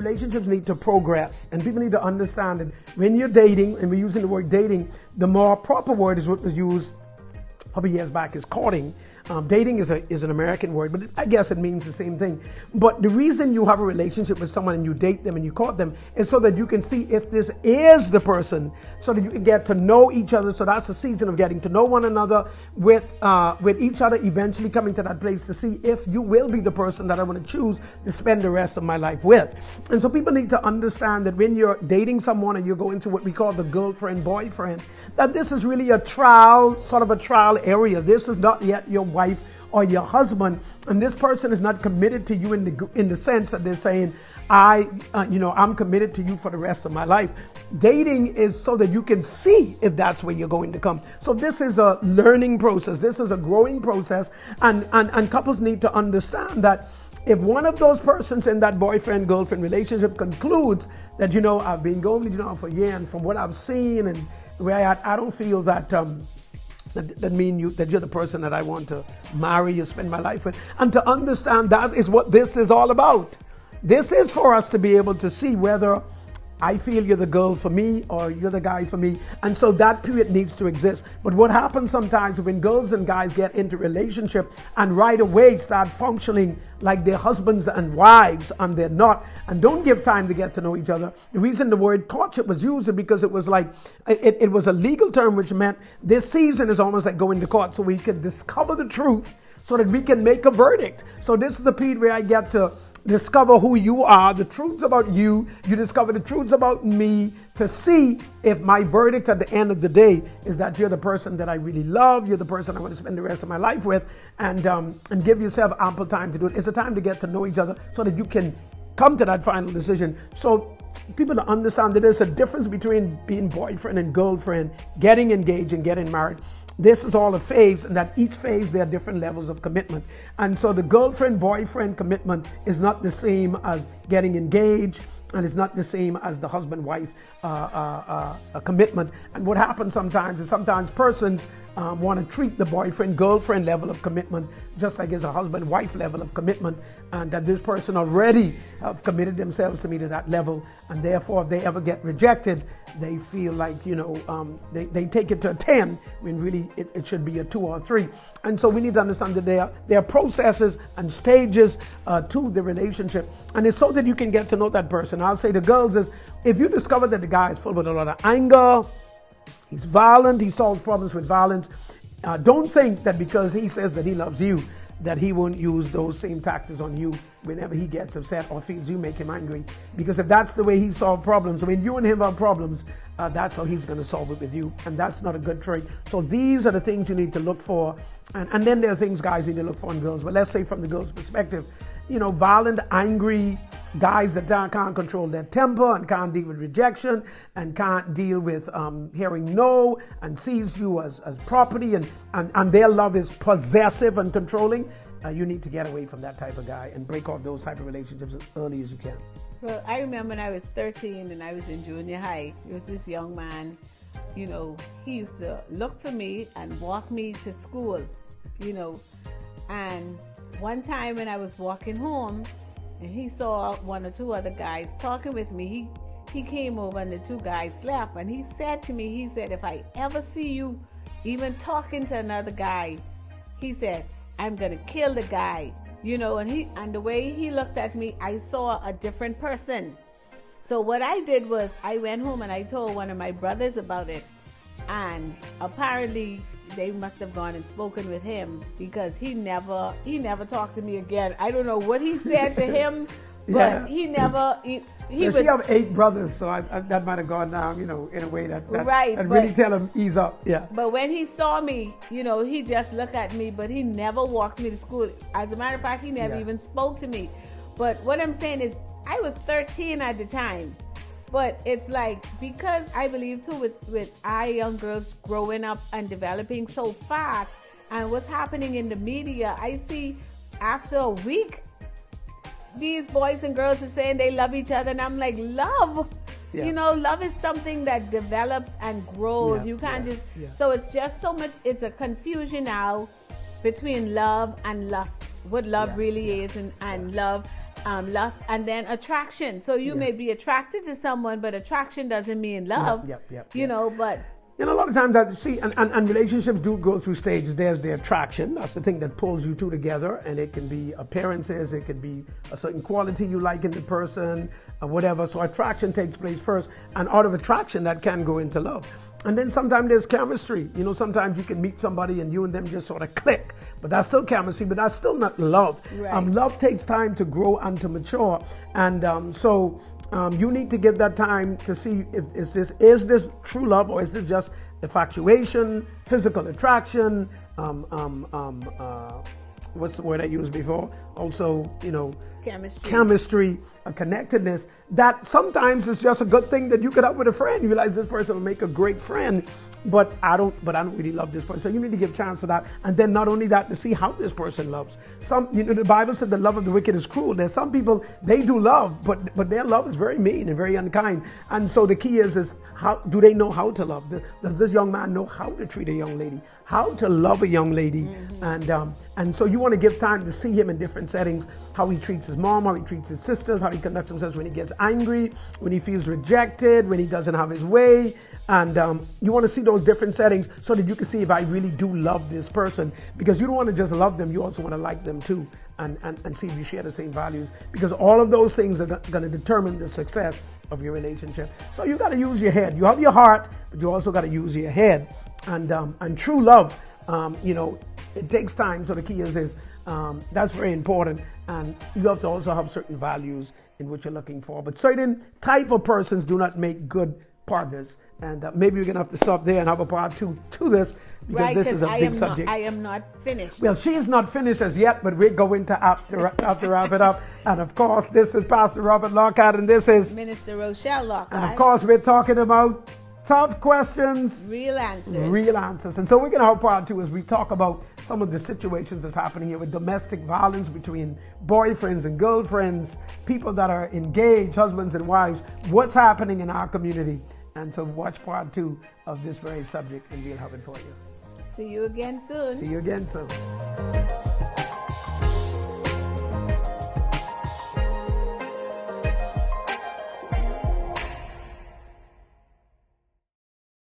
relationships need to progress, and people need to understand that when you're dating, and we're using the word dating, the more proper word is what was used a couple years back is courting. Dating is an American word, but I guess it means the same thing. But the reason you have a relationship with someone and you date them and you court them is so that you can see if this is the person, so that you can get to know each other. So that's the season of getting to know one another with each other, eventually coming to that place to see if you will be the person that I want to choose to spend the rest of my life with. And so people need to understand that when you're dating someone and you're going to what we call the girlfriend, boyfriend, that this is really a trial, sort of a trial area. This is not yet your wife or your husband, and this person is not committed to you in the sense that they're saying, I'm committed to you for the rest of my life. Dating is so that you can see if that's where you're going to come. So this is a learning process. This is a growing process, and couples need to understand that if one of those persons in that boyfriend-girlfriend relationship concludes that, I've been going with you for a year, and from what I've seen and where I don't feel that that you're the person that I want to marry or spend my life with, and to understand that is what this is all about. This is for us to be able to see whether I feel you're the girl for me or you're the guy for me. And so that period needs to exist. But what happens sometimes when girls and guys get into relationship and right away start functioning like their husbands and wives, and they're not, and don't give time to get to know each other. The reason the word courtship was used is because it was like, it was a legal term, which meant this season is almost like going to court, so we can discover the truth so that we can make a verdict. So this is the period where I get to discover who you are, the truths about you. You discover the truths about me to see if my verdict at the end of the day is that you're the person that I really love, you're the person I want to spend the rest of my life with, and give yourself ample time to do it. It's a time to get to know each other so that you can come to that final decision. So people to understand that there's a difference between being boyfriend and girlfriend, getting engaged and getting married. This is all a phase, and that each phase there are different levels of commitment. And so the girlfriend-boyfriend commitment is not the same as getting engaged, and it's not the same as the husband-wife commitment. And what happens sometimes is persons want to treat the boyfriend-girlfriend level of commitment just like it's a husband-wife level of commitment, and that this person already have committed themselves to me to that level, and therefore if they ever get rejected, they feel like, they take it to a 10 when really it should be a 2 or a 3. And so we need to understand that there are processes and stages to the relationship, and it's so that you can get to know that person. I'll say to girls is, if you discover that the guy is full with a lot of anger, he's violent, he solves problems with violence, don't think that because he says that he loves you, that he won't use those same tactics on you whenever he gets upset or feels you make him angry. Because if that's the way he solves problems, when you and him have problems, that's how he's going to solve it with you. And that's not a good trait. So these are the things you need to look for. And then there are things guys need to look for in girls. But let's say from the girl's perspective, violent, angry guys that can't control their temper and can't deal with rejection and can't deal with hearing no and sees you as property and their love is possessive and controlling. You need to get away from that type of guy and break off those type of relationships as early as you can. Well, I remember when I was 13 and I was in junior high, there was this young man, he used to look for me and walk me to school, and one time when I was walking home and he saw one or two other guys talking with me, he came over and the two guys left, and he said to me, if I ever see you even talking to another guy, he said, I'm gonna kill the guy, and the way he looked at me, I saw a different person. So what I did was I went home and I told one of my brothers about it, and apparently they must have gone and spoken with him, because he never talked to me again. I don't know what he said to him, but he never. He was. She have 8 brothers, so that might have gone down, in a way that right. And really tell him ease up. Yeah. But when he saw me, he just looked at me, but he never walked me to school. As a matter of fact, he never even spoke to me. But what I'm saying is, I was 13 at the time. But it's like, because I believe too with our young girls growing up and developing so fast, and what's happening in the media, I see after a week, these boys and girls are saying they love each other, and I'm like, love? Yeah. Love is something that develops and grows. Yeah, you can't just, so it's just so much, it's a confusion now between love and lust, what love really is, and love. lust, and then attraction. So you may be attracted to someone, but attraction doesn't mean love. You know, but you know, a lot of times that see, and relationships do go through stages. There's the attraction. That's the thing that pulls you two together, and it can be appearances, it could be a certain quality you like in the person, or whatever. So attraction takes place first, and out of attraction, that can go into love. And then sometimes there's chemistry. You know, sometimes you can meet somebody and you and them just sort of click, but that's still chemistry, but that's still not love. Right. Love takes time to grow and to mature, and so. You need to give that time to see if is this true love, or is this just infatuation, physical attraction, what's the word I used before? Also, you know, chemistry, a connectedness. That sometimes is just a good thing that you could have with a friend. You realize this person will make a great friend, but I don't really love this person. So you need to give a chance for that. And then not only that, to see how this person loves. The Bible said the love of the wicked is cruel. There's some people, they do love, but their love is very mean and very unkind. And so the key is how do they know how to love? Does this young man know how to treat a young lady? How to love a young lady? And so you want to give time to see him in different settings, how he treats his mom, how he treats his sisters, how he conducts himself when he gets angry, when he feels rejected, when he doesn't have his way. And you want to see those different settings so that you can see if I really do love this person, because you don't want to just love them, you also want to like them too, and see if you share the same values, because all of those things are going to determine the success of your relationship. So you got to use your head. You have your heart, but you also got to use your head. And true love, you know, it takes time. So the key is that's very important. And you have to also have certain values in what you're looking for. But certain type of persons do not make good partners. And maybe we're going to have to stop there and have a part two to this, because this is a big subject. I am not finished. Well, she is not finished as yet, but we're going to have to wrap it up. And of course, this is Pastor Robert Lockhart, and this is Minister Rochelle Lockhart. And of course, we're talking about tough questions, real answers. Real answers. And so we're going to have part two as we talk about some of the situations that's happening here with domestic violence between boyfriends and girlfriends, people that are engaged, husbands and wives, what's happening in our community. And so watch part two of this very subject, and we'll have it for you. See you again soon. See you again soon.